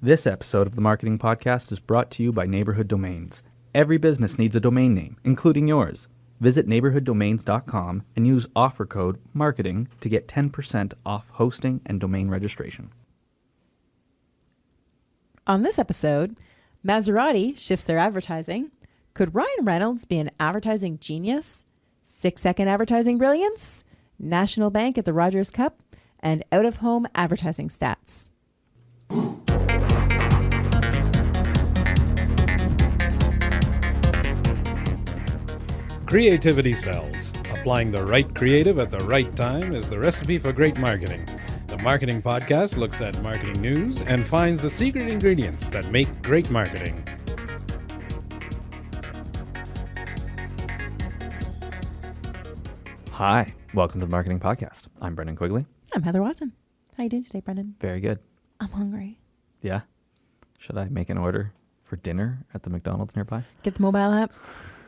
This episode of the Marketing Podcast is brought to you by Neighborhood Domains. Every business needs a domain name, including yours. Visit neighborhooddomains.com and use offer code MARKETING to get 10% off hosting and domain registration. On this episode, Maserati shifts their advertising. Could Ryan Reynolds be an advertising genius? 6-second advertising brilliance? National Bank at the Rogers Cup? And out-of-home advertising stats. Creativity sells. Applying the right creative at the right time is the recipe for great marketing. The Marketing Podcast looks at marketing news and finds the secret ingredients that make great marketing. Hi, welcome to the Marketing Podcast. I'm Brendan Quigley. I'm Heather Watson. How you doing today, Brendan? Very good. I'm hungry. Yeah? Should I make an order for dinner at the McDonald's nearby? Get the mobile app.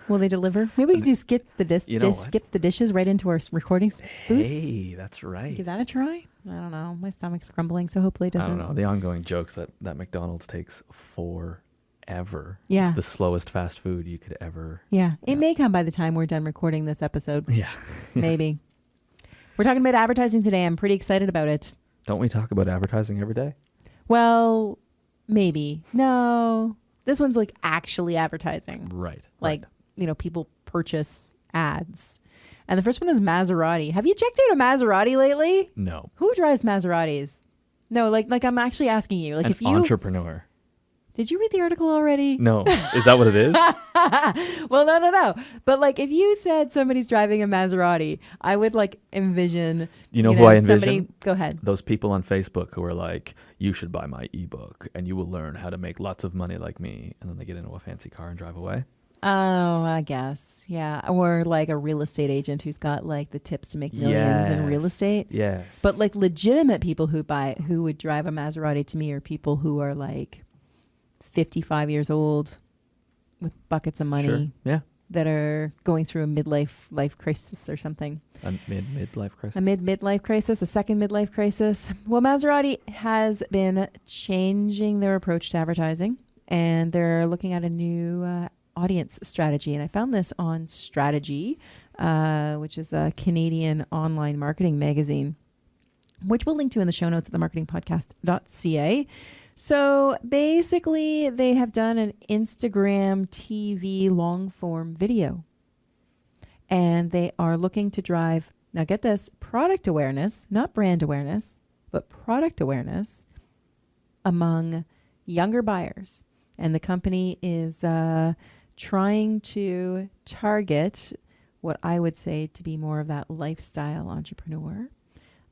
Will they deliver? Maybe we can just skip the dishes right into our recording booth. Hey, that's right. Give that a try. I don't know. My stomach's grumbling, so hopefully it doesn't. I don't know. The ongoing jokes that McDonald's takes forever. Yeah. It's the slowest fast food you could ever. Yeah. It may come by the time we're done recording this episode. Yeah. Maybe. We're talking about advertising today. I'm pretty excited about it. Don't we talk about advertising every day? Well, maybe. No. This one's like actually advertising. Right. Like, right. You know, people purchase ads. And the first one is Maserati. Have you checked out a Maserati lately? No. Who drives Maseratis? No, like I'm actually asking you. Like, An if you entrepreneur. Did you read the article already? No. Is that what it is? Well, no. But like, if you said somebody's driving a Maserati, I would like envision. You know who I envision? Somebody, go ahead. Those people on Facebook who are like, you should buy my ebook and you will learn how to make lots of money like me. And then they get into a fancy car and drive away. Oh, I guess. Yeah. Or like a real estate agent who's got like the tips to make millions in real estate. Yes. But like legitimate people who would drive a Maserati to me are people who are like 55 years old with buckets of money. Sure. Yeah. That are going through a life crisis or something. A midlife crisis. A midlife crisis, a second midlife crisis. Well, Maserati has been changing their approach to advertising, and they're looking at a new audience strategy. And I found this on Strategy, which is a Canadian online marketing magazine, which we'll link to in the show notes at themarketingpodcast.ca. So basically, they have done an Instagram TV long form video, and they are looking to drive, now get this, product awareness, not brand awareness, but product awareness among younger buyers. And the company is trying to target what I would say to be more of that lifestyle entrepreneur.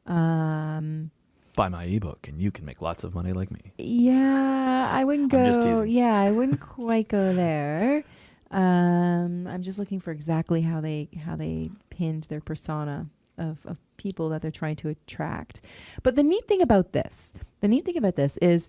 Buy my ebook and you can make lots of money like me. Yeah, I wouldn't go. I'm just teasing. Yeah, I wouldn't quite go there. I'm just looking for exactly how they pinned their persona of people that they're trying to attract. But the neat thing about this is,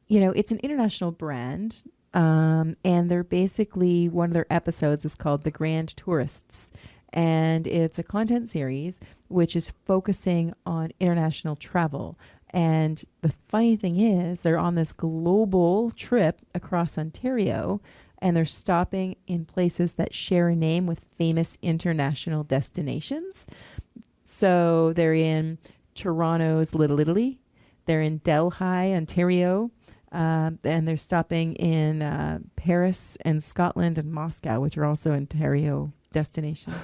you know, it's an international brand. And they're basically, one of their episodes is called The Grand Tourists. And it's a content series which is focusing on international travel. And the funny thing is, they're on this global trip across Ontario, and they're stopping in places that share a name with famous international destinations. So they're in Toronto's Little Italy. They're in Delhi, Ontario. And they're stopping in Paris and Scotland and Moscow, which are also Ontario destinations.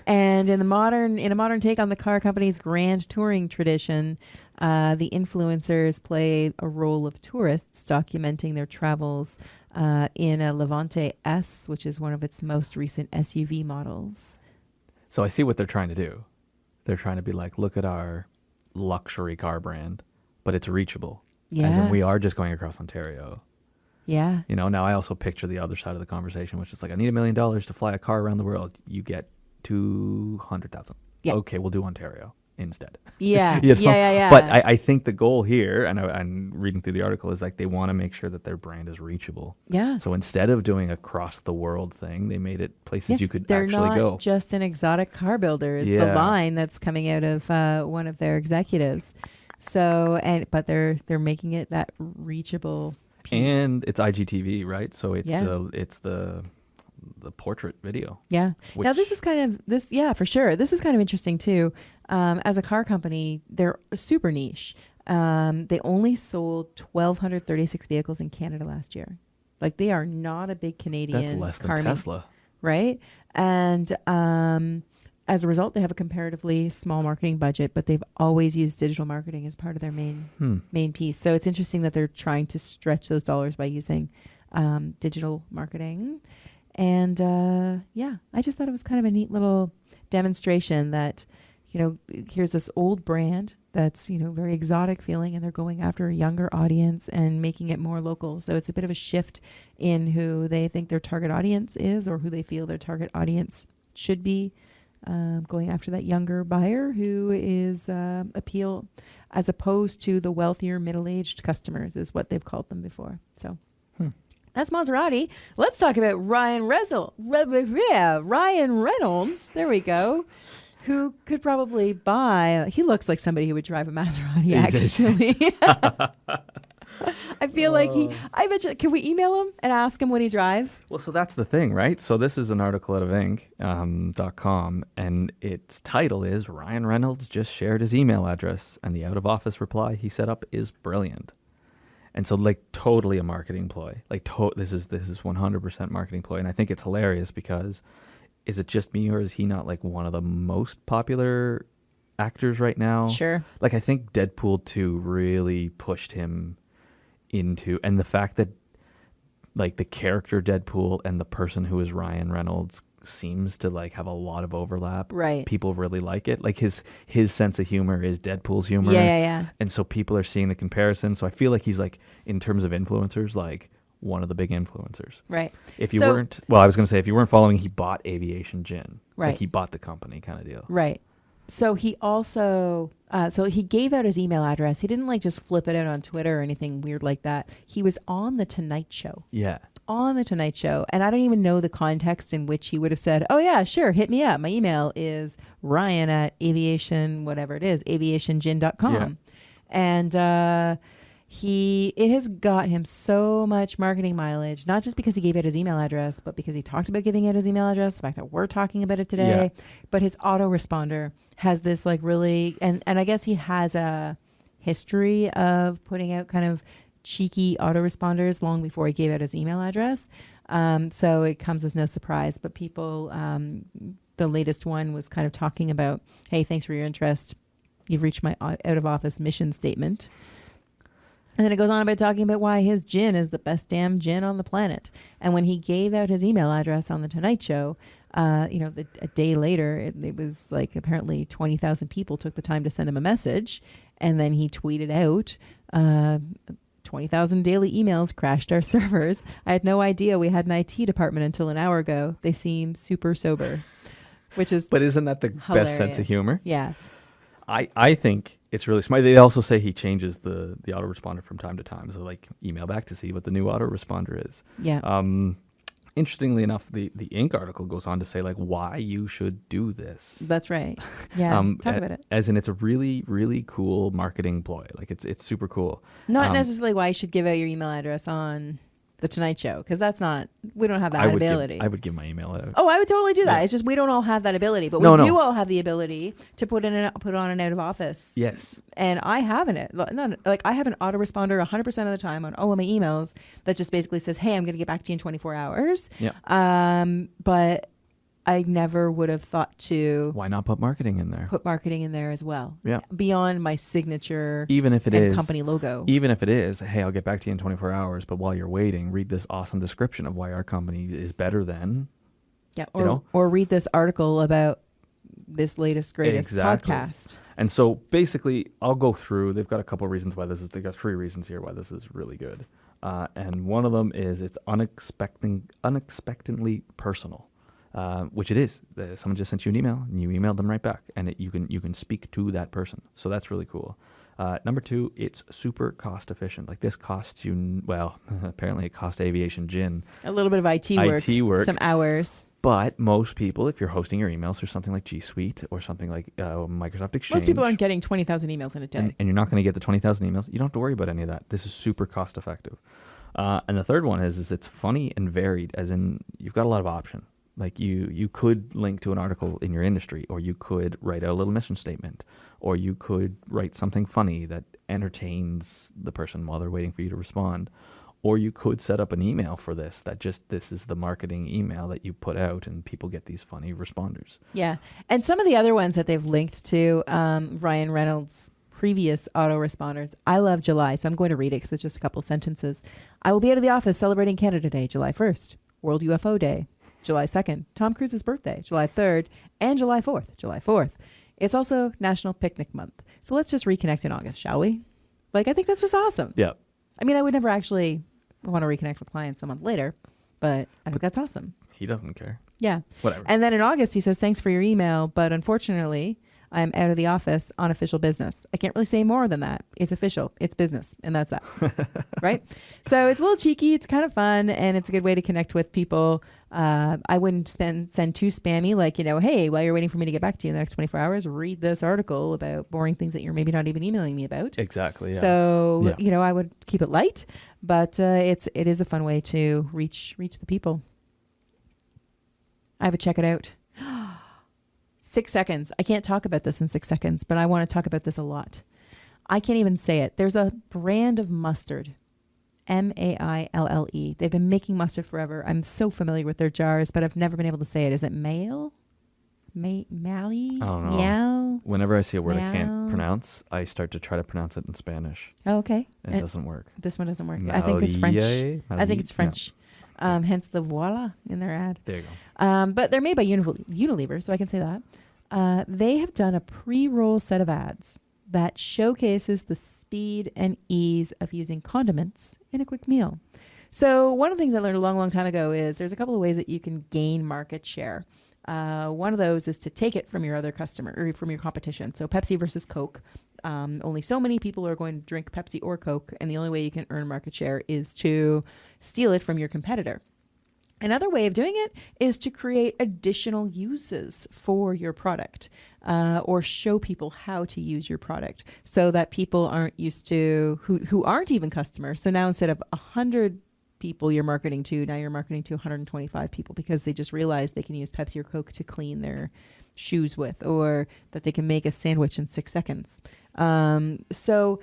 And in a modern take on the car company's grand touring tradition, the influencers play a role of tourists documenting their travels in a Levante S, which is one of its most recent SUV models. So I see what they're trying to do. They're trying to be like, look at our luxury car brand, but it's reachable. Yeah. As in, we are just going across Ontario. Yeah. You know, now I also picture the other side of the conversation, which is like, I need $1 million to fly a car around the world. You get 200,000. Yeah. Okay, we'll do Ontario instead. Yeah. You know? Yeah. But I think the goal here, and I'm reading through the article, is like they want to make sure that their brand is reachable. Yeah. So instead of doing across the world thing, they made it places you could actually They're go. not just an exotic car builder is the Yeah. line that's coming out of one of their executives. So but they're making it that reachable piece. And it's IGTV, right? So it's Yeah. the portrait video. Yeah. Now Which- this is kind of yeah, for sure. This is kind of interesting too. As a car company, they're super niche. They only sold 1,236 vehicles in Canada last year. Like they are not a big Canadian That's less than car Tesla. right? And as a result, they have a comparatively small marketing budget, but they've always used digital marketing as part of their main piece. So it's interesting that they're trying to stretch those dollars by using digital marketing. And I just thought it was kind of a neat little demonstration that, here's this old brand that's, very exotic feeling, and they're going after a younger audience and making it more local. So it's a bit of a shift in who they think their target audience is, or who they feel their target audience should be, going after that younger buyer who is appeal, as opposed to the wealthier middle-aged customers is what they've called them before. So that's Maserati. Let's talk about Ryan Reynolds. There we go. Who could probably buy? He looks like somebody who would drive a Maserati. Actually, I feel like I bet you. Can we email him and ask him what he drives? Well, so that's the thing, right? So this is an article out of Inc.com, and its title is Ryan Reynolds just shared his email address, and the out-of-office reply he set up is brilliant. And so, totally a marketing ploy. This is 100% marketing ploy, and I think it's hilarious because, is it just me, or is he not one of the most popular actors right now? Sure. I think Deadpool 2 really pushed him into, and the fact that the character Deadpool and the person who is Ryan Reynolds seems to have a lot of overlap. Right. People really like it. His sense of humor is Deadpool's humor. Yeah. And so people are seeing the comparison. So I feel like he's in terms of influencers, one of the big influencers. Right. If you weren't, I was going to say, if you weren't following, he bought Aviation Gin. Right. He bought the company kind of deal. Right. So he also, he gave out his email address. He didn't just flip it out on Twitter or anything weird like that. He was on The Tonight Show. Yeah. On The Tonight Show. And I don't even know the context in which he would have said, oh yeah, sure, hit me up. My email is Ryan at aviation, whatever it is, aviationgin.com. Yeah. And it has got him so much marketing mileage, not just because he gave out his email address, but because he talked about giving out his email address, the fact that we're talking about it today. Yeah. But his autoresponder has this really, and I guess he has a history of putting out kind of cheeky autoresponders long before he gave out his email address. So it comes as no surprise, but people, the latest one was kind of talking about, hey, thanks for your interest. You've reached my out of office mission statement. And then it goes on about talking about why his gin is the best damn gin on the planet. And when he gave out his email address on The Tonight Show, a day later, it was apparently 20,000 people took the time to send him a message. And then he tweeted out, 20,000 daily emails crashed our servers. I had no idea we had an IT department until an hour ago. They seem super sober, which is But isn't that the hilarious. best sense of humor? Yeah. I think it's really smart. They also say he changes the autoresponder from time to time. So email back to see what the new autoresponder is. Yeah. Interestingly enough, the Inc. article goes on to say why you should do this. That's right. Yeah. Talk about it. As in, it's a really, really cool marketing ploy. It's super cool. Not necessarily why you should give out your email address on The Tonight Show, because we don't have that ability. I would give my email out. Oh, I would totally do that. Yeah. It's just we don't all have that ability, but No. we do all have the ability to put on an out of office. Yes. And I have I have an autoresponder 100% of the time on all of my emails that just basically says, "Hey, I'm going to get back to you in 24 hours." Yeah. But I never would have thought to Why not put marketing in there? put marketing in there as well. Yeah. Beyond my signature, Even if it and is company logo. Even if it is, hey, I'll get back to you in 24 hours. But while you're waiting, read this awesome description of why our company is better than. Yeah. Or read this article about this latest greatest Exactly. podcast. And so basically, I'll go through. They've got a couple of reasons why they've got 3 reasons here why this is really good. And one of them is it's unexpectedly personal. Which it is. Someone just sent you an email, and you emailed them right back, and you can speak to that person. So that's really cool. Number 2, it's super cost efficient. This costs you, apparently it cost Aviation Gin A little bit of IT work. IT work. Some hours. But most people, if you're hosting your emails through something like G Suite or something like Microsoft Exchange, Most people aren't getting 20,000 emails in a day. and you're not going to get the 20,000 emails. You don't have to worry about any of that. This is super cost effective. And the third one is it's funny and varied, as in you've got a lot of option. Like you could link to an article in your industry, or you could write out a little mission statement, or you could write something funny that entertains the person while they're waiting for you to respond. Or you could set up an email for this this is the marketing email that you put out and people get these funny responders. Yeah. And some of the other ones that they've linked to, Ryan Reynolds' previous autoresponders. I love July, so I'm going to read it because it's just a couple sentences. I will be out of the office celebrating Canada Day, July 1st, World UFO Day, July 2nd, Tom Cruise's birthday, July 3rd, and July 4th, July 4th. It's also National Picnic Month. So let's just reconnect in August, shall we? Like, I think that's just awesome. Yeah. I mean, I would never actually want to reconnect with clients a month later, but I think that's awesome. He doesn't care. Yeah. Whatever. And then in August, he says, thanks for your email, but unfortunately, I'm out of the office on official business. I can't really say more than that. It's official. It's business. And that's that. Right? So it's a little cheeky. It's kind of fun. And it's a good way to connect with people. I wouldn't send too spammy, like, hey, while you're waiting for me to get back to you in the next 24 hours, read this article about boring things that you're maybe not even emailing me about. Exactly. Yeah. So, I would keep it light, but it is a fun way to reach the people. I would check it out. 6 seconds. I can't talk about this in 6 seconds, but I want to talk about this a lot. I can't even say it. There's a brand of mustard, Maille. They've been making mustard forever. I'm so familiar with their jars, but I've never been able to say it. Is it Maille? Mally? I don't know. Meow? Whenever I see a word I can't Meow. pronounce, I start to try to pronounce it in Spanish. Oh, okay. And it doesn't work. This one doesn't work. I think it's French. I think it's French. Yeah. Hence the voila in their ad. There you go. But they're made by Unilever, so I can say that. They have done a pre-roll set of ads that showcases the speed and ease of using condiments in a quick meal. So one of the things I learned a long, long time ago is there's a couple of ways that you can gain market share. One of those is to take it from your other customer or from your competition. So Pepsi versus Coke. Only so many people are going to drink Pepsi or Coke, and the only way you can earn market share is to steal it from your competitor. Another way of doing it is to create additional uses for your product or show people how to use your product so that people aren't used to, who aren't even customers. So now instead of 100 people you're marketing to, now you're marketing to 125 people because they just realized they can use Pepsi or Coke to clean their shoes with, or that they can make a sandwich in 6 seconds. So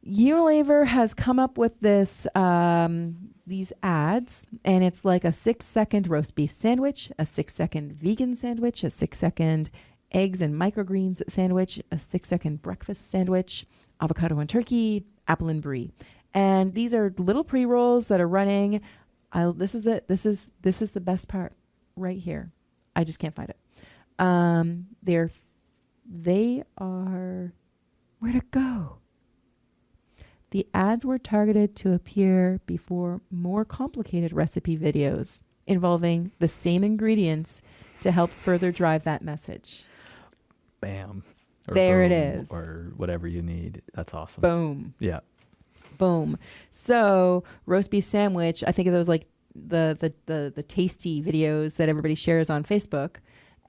Unilever has come up with this these ads, and it's like a 6-second roast beef sandwich, a 6-second vegan sandwich, a 6-second eggs and microgreens sandwich, a 6-second breakfast sandwich, avocado and turkey, apple and brie. And these are little pre-rolls that are running. This is the best part right here. I just can't find it. They are, where'd it go? The ads were targeted to appear before more complicated recipe videos involving the same ingredients to help further drive that message. Bam. Or there boom, it is. Or whatever you need. That's awesome. Boom. Yeah. Boom. So roast beef sandwich, I think of those like the tasty videos that everybody shares on Facebook.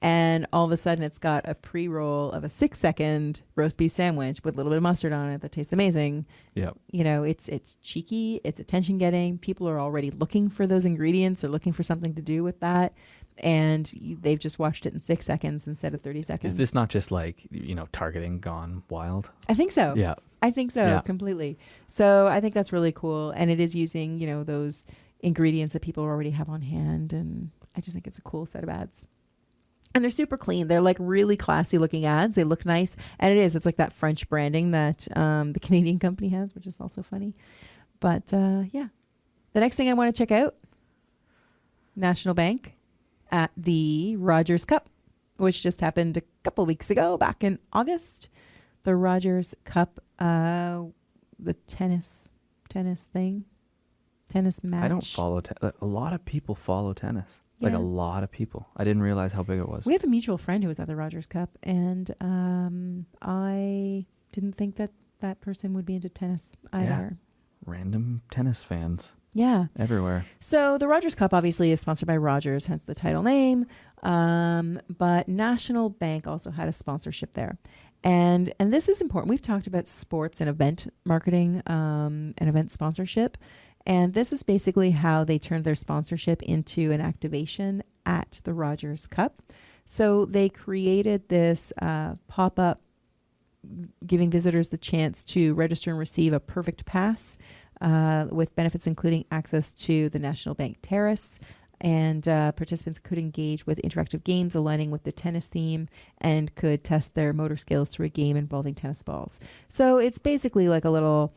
And all of a sudden it's got a pre-roll of a 6-second roast beef sandwich with a little bit of mustard on it that tastes amazing. Yeah. It's cheeky, it's attention getting. People are already looking for those ingredients. They're looking for something to do with that. And they've just watched it in 6 seconds instead of 30 seconds. Is this not just like, targeting gone wild? I think so. Yeah. I think so, completely. So I think that's really cool. And it is using, those ingredients that people already have on hand. And I just think it's a cool set of ads. And they're super clean. They're like really classy looking ads. They look nice. And it's like that French branding that the Canadian company has, which is also funny. But yeah. The next thing I want to check out, National Bank at the Rogers Cup, which just happened a couple weeks ago, back in August. The Rogers Cup, the tennis thing, tennis match. I don't follow a lot of people follow tennis. Like a lot of people. I didn't realize how big it was. We have a mutual friend who was at the Rogers Cup, and I didn't think that person would be into tennis either. random tennis fans Yeah. everywhere. So the Rogers Cup obviously is sponsored by Rogers, hence the title name. But National Bank also had a sponsorship there. And this is important. We've talked about sports and event marketing and event sponsorship. And this is basically how they turned their sponsorship into an activation at the Rogers Cup. So they created this pop-up giving visitors the chance to register and receive a perfect pass with benefits including access to the National Bank Terrace. And participants could engage with interactive games aligning with the tennis theme and could test their motor skills through a game involving tennis balls. So it's basically like a little,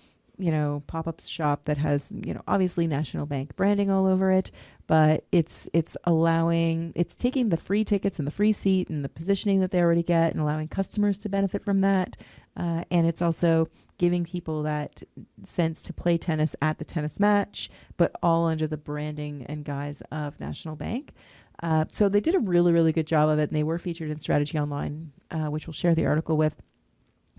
pop-up shop that has, obviously National Bank branding all over it, but it's taking the free tickets and the free seat and the positioning that they already get and allowing customers to benefit from that. And it's also giving people that sense to play tennis at the tennis match, but all under the branding and guise of National Bank. So they did a really, really good job of it, and they were featured in Strategy Online, which we'll share the article with.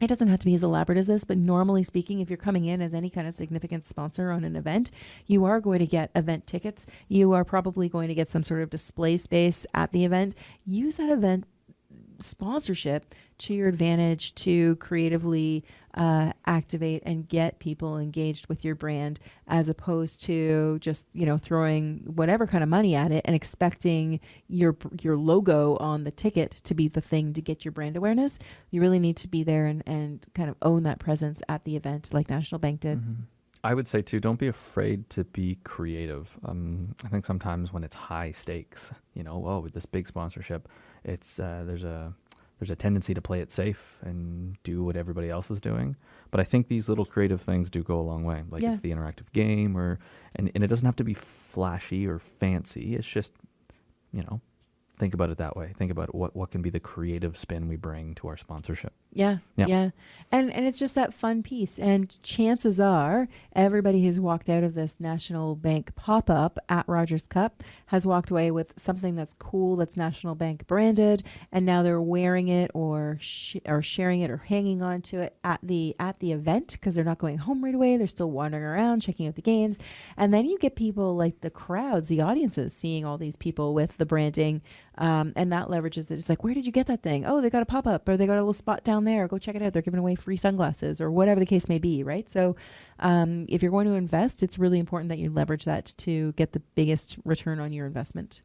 It doesn't have to be as elaborate as this, but normally speaking, if you're coming in as any kind of significant sponsor on an event, you are going to get event tickets. You are probably going to get some sort of display space at the event. Use that event sponsorship to your advantage to creatively activate and get people engaged with your brand, as opposed to just throwing whatever kind of money at it and expecting your logo on the ticket to be the thing to get your brand awareness. You really need to be there and kind of own that presence at the event like National Bank did. Mm-hmm. I would say too, don't be afraid to be creative. I think sometimes when it's high stakes, with this big sponsorship, it's there's a tendency to play it safe and do what everybody else is doing. But I think these little creative things do go a long way. Like it's the interactive game, and it doesn't have to be flashy or fancy. It's just, think about it that way. Think about what can be the creative spin we bring to our sponsorship. Yeah. And it's just that fun piece. And chances are everybody who's walked out of this National Bank pop-up at Rogers Cup has walked away with something that's cool, that's National Bank branded, and now they're wearing it or sharing it or hanging on to it at the event, because they're not going home right away. They're still wandering around, checking out the games. And then you get people like the crowds, the audiences, seeing all these people with the branding, and that leverages it. It's like, where did you get that thing? Oh, they got a pop-up, or they got a little spot down there. Go check it out. They're giving away free sunglasses, or whatever the case may be, right? So if you're going to invest, it's really important that you leverage that to get the biggest return on your investment.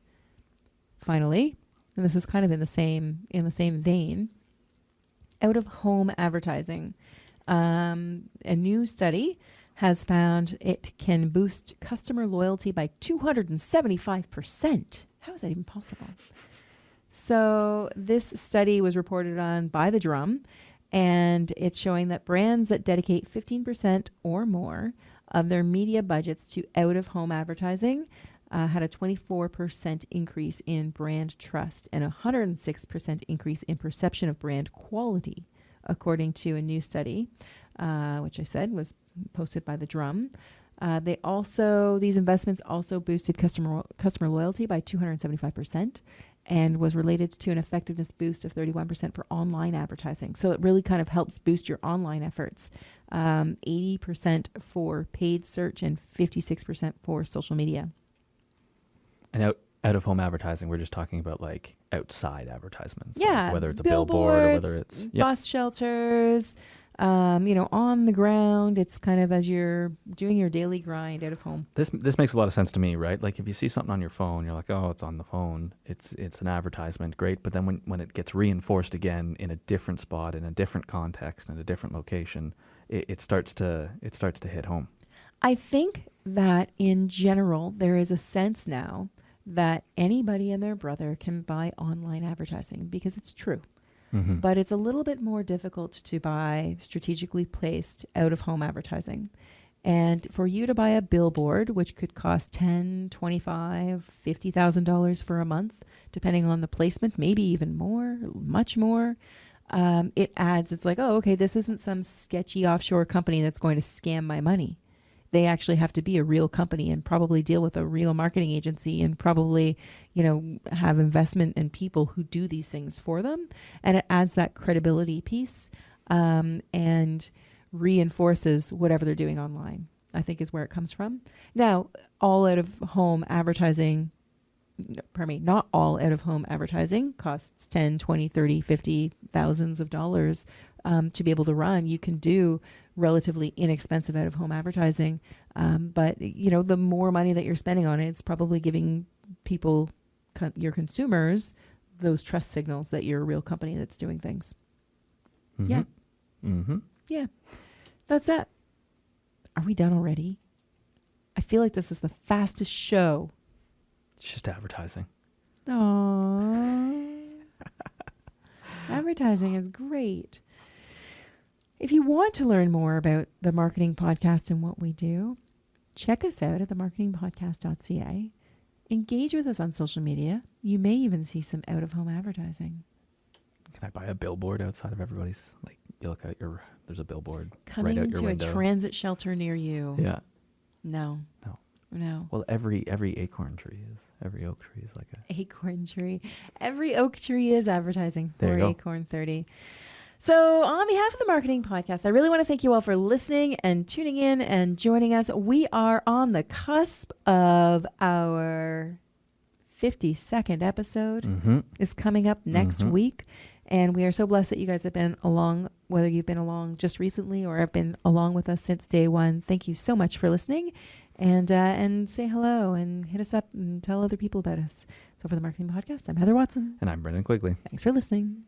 Finally, and this is kind of in the same vein, out-of-home advertising. A new study has found it can boost customer loyalty by 275%. How is that even possible? So this study was reported on by The Drum, and it's showing that brands that dedicate 15% or more of their media budgets to out-of-home advertising had a 24% increase in brand trust and a 106% increase in perception of brand quality, according to a new study, which I said was posted by The Drum. These investments also boosted customer loyalty by 275%. And was related to an effectiveness boost of 31% for online advertising. So it really kind of helps boost your online efforts. 80% for paid search and 56% for social media. And out-of-home advertising, we're just talking about like outside advertisements. Yeah. Like whether it's a billboard or whether it's bus shelters, on the ground. It's kind of as you're doing your daily grind out of home. This makes a lot of sense to me, right? Like if you see something on your phone, you're like, oh, it's on the phone. It's an advertisement, great. But then when it gets reinforced again in a different spot, in a different context, in a different location, it starts to hit home. I think that in general, there is a sense now that anybody and their brother can buy online advertising, because it's true. Mm-hmm. But it's a little bit more difficult to buy strategically placed out-of-home advertising. And for you to buy a billboard, which could cost $10,000, $25,000, $50,000 for a month, depending on the placement, maybe even more, much more, it's like, oh, okay, this isn't some sketchy offshore company that's going to scam my money. They actually have to be a real company and probably deal with a real marketing agency and probably, have investment in people who do these things for them. And it adds that credibility piece and reinforces whatever they're doing online. I think is where it comes from. Now, all out of home advertising, not all out of home advertising costs 10, 20, 30, 50 thousands of dollars to be able to run. You can do relatively inexpensive out of home advertising. But the more money that you're spending on it, it's probably giving people, your consumers, those trust signals that you're a real company that's doing things. Mm-hmm. Yeah. Mm-hmm. Yeah. That's it. Are we done already? I feel like this is the fastest show. It's just advertising. Aww. Advertising is great. If you want to learn more about the Marketing Podcast and what we do, check us out at themarketingpodcast.ca. Engage with us on social media. You may even see some out-of-home advertising. Can I buy a billboard outside of everybody's? Like, you look out there's a billboard Coming right out your to window. a transit shelter near you. Yeah. No. Well, every acorn tree is. Every oak tree is like a Acorn tree. Every oak tree is advertising There for you go. Acorn 30. So on behalf of the Marketing Podcast, I really want to thank you all for listening and tuning in and joining us. We are on the cusp of our 52nd episode. Mm-hmm. Is coming up next Mhm. week. And we are so blessed that you guys have been along, whether you've been along just recently or have been along with us since day one. Thank you so much for listening, and say hello and hit us up and tell other people about us. So for the Marketing Podcast, I'm Heather Watson. And I'm Brendan Quigley. Thanks for listening.